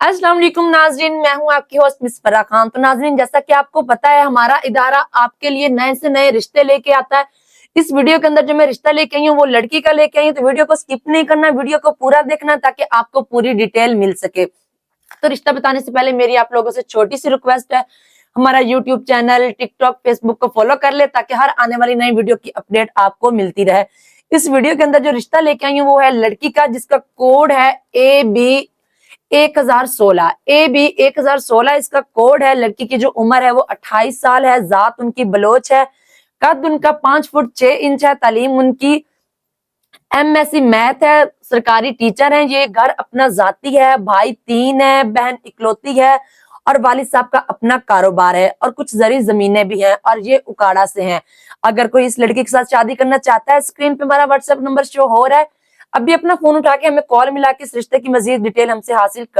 अस्सलाम वालेकुम नाजरीन, मैं हूं आपकी होस्ट मिस फराह खान। तो नाजरीन, जैसा कि आपको पता है, हमारा इदारा आपके लिए नए से नए रिश्ते लेके आता है। इस वीडियो के अंदर जो मैं रिश्ता लेके आई हूँ वो लड़की का लेके आई हूँ, तो वीडियो को स्किप नहीं करना, वीडियो को पूरा देखना ताकि आपको पूरी डिटेल मिल सके। तो रिश्ता बताने से पहले मेरी आप लोगों से छोटी सी रिक्वेस्ट है, हमारा यूट्यूब चैनल, टिकटॉक, फेसबुक को फॉलो कर ले ताकि हर आने वाली नई वीडियो की अपडेट आपको मिलती रहे। इस वीडियो के अंदर जो रिश्ता लेके आई हूँ वो है लड़की का, जिसका कोड है AB 1016। AB 1016 इसका कोड है। लड़की की जो उम्र है वो 28 साल है। जात उनकी बलोच है। कद उनका 5 फुट 6 इंच है। तालीम उनकी MSc मैथ है। सरकारी टीचर हैं। ये घर अपना जाती है। भाई 3 है, बहन इकलौती है और वालिद साहब का अपना कारोबार है और कुछ जरी जमीनें भी हैं और ये उकाड़ा से हैं। अगर कोई इस लड़की के साथ शादी करना चाहता है, स्क्रीन पे हमारा व्हाट्सएप नंबर शो हो रहा है, अभी अपना फोन उठा के हमें कॉल मिला के इस रिश्ते की मजीद डिटेल हमसे हासिल कर